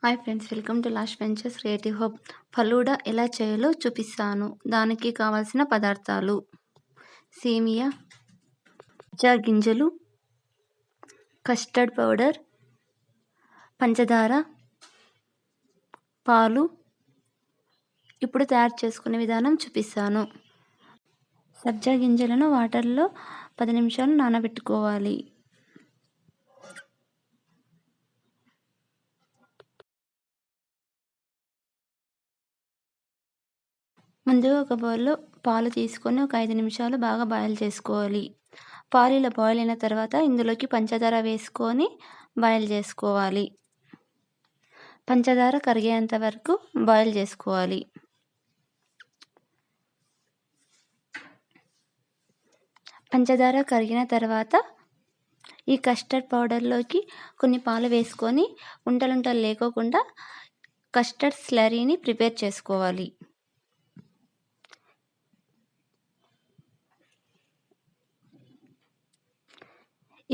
Hi friends, welcome to last ventures creative hub. Falooda ఎలా చేయాలో చూపిస్తాను. దానికి కావాల్సిన పదార్థాలు: సేమియా, సబ్జా గింజలు, కస్టర్డ్ పౌడర్, పంచదార, పాలు. ఇప్పుడు తయారు చేసుకునే విధానం చూపిస్తాను. సబ్జా గింజలను వాటర్లో 10 నిమిషాలు నానబెట్టుకోవాలి. ముందుగా ఒక బౌల్లో పాలు తీసుకొని ఒక 5 నిమిషాలు బాగా బాయిల్ చేసుకోవాలి. పాలు ఇలా బాయిల్ అయిన తర్వాత ఇందులోకి పంచదార వేసుకొని బాయిల్ చేసుకోవాలి. పంచదార కరిగేంత వరకు బాయిల్ చేసుకోవాలి. పంచదార కరిగిన తర్వాత ఈ కస్టర్డ్ పౌడర్లోకి కొన్ని పాలు వేసుకొని ఉంటలుంటలు లేకోకుండా కస్టర్డ్ స్లరీని ప్రిపేర్ చేసుకోవాలి.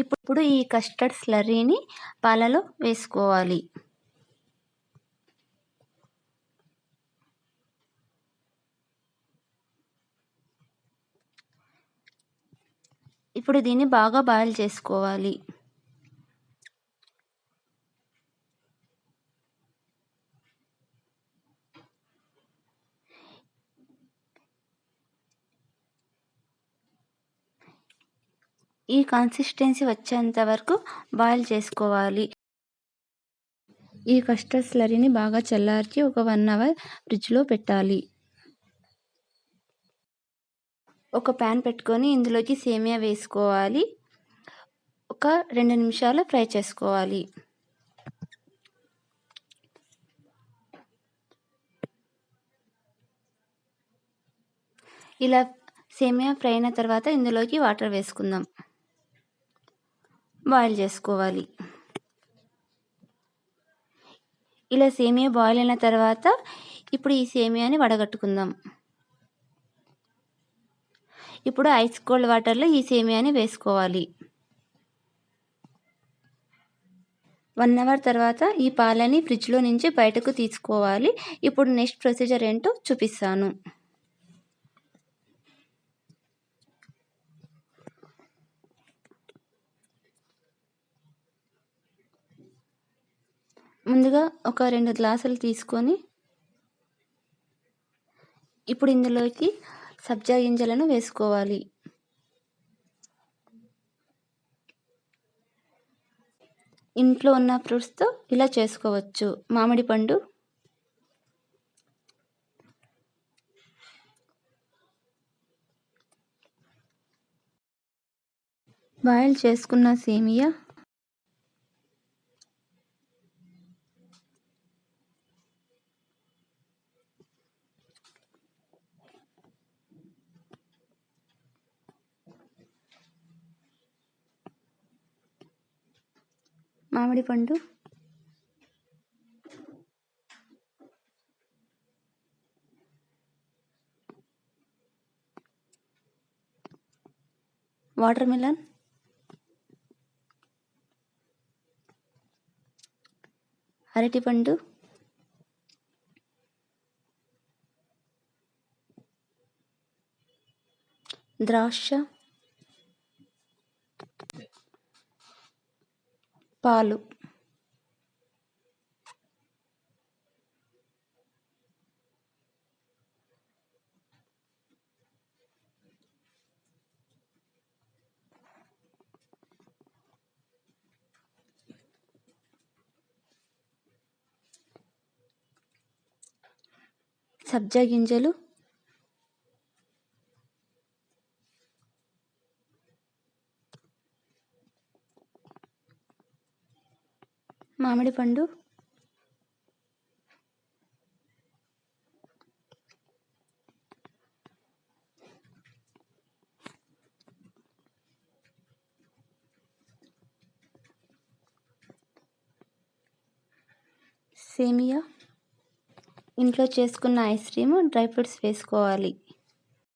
ఇప్పుడు ఈ కస్టర్డ్ స్లరీని పాలలో వేసుకోవాలి. ఇప్పుడు దీన్ని బాగా బాయిల్ చేసుకోవాలి. ఈ కన్సిస్టెన్సీ వచ్చేంత వరకు బాయిల్ చేసుకోవాలి. ఈ కస్టర్డ్ స్లరీని బాగా చల్లార్చి ఒక 1 అవర్ ఫ్రిడ్జ్లో పెట్టాలి. ఒక ప్యాన్ పెట్టుకొని ఇందులోకి సేమియా వేసుకోవాలి. ఒక 2 నిమిషాలు ఫ్రై చేసుకోవాలి. ఇలా సేమియా ఫ్రై అయిన తర్వాత ఇందులోకి వాటర్ వేసుకుందాం. బాయిల్ చేసుకోవాలి. ఇలా సేమియా బాయిల్ అయిన తర్వాత ఇప్పుడు ఈ సేమియాని వడగట్టుకుందాం. ఇప్పుడు ఐస్ కోల్డ్ వాటర్లో ఈ సేమియాని వేసుకోవాలి. 1 అవర్ తర్వాత ఈ పాలని ఫ్రిడ్జ్లో నుంచి బయటకు తీసుకోవాలి. ఇప్పుడు నెక్స్ట్ ప్రొసీజర్ ఏంటో చూపిస్తాను. ముందుగా ఒక 2 గ్లాసులు తీసుకొని ఇప్పుడు ఇందులోకి సబ్జా గింజలను వేసుకోవాలి. ఇంట్లో ఉన్న ఫ్రూట్స్తో ఇలా చేసుకోవచ్చు. మామిడి పండు, బాయిల్ చేసుకున్న సేమియా, మామిడి పండు, వాటర్ మిలన్, అరటిపండు, ద్రాక్ష, పాలు. సబ్జా గింజలు, మామిడి పండు, సేమియా, ఇంట్లో చేసుకున్న ఐస్ క్రీము, డ్రై ఫ్రూట్స్ వేసుకోవాలి.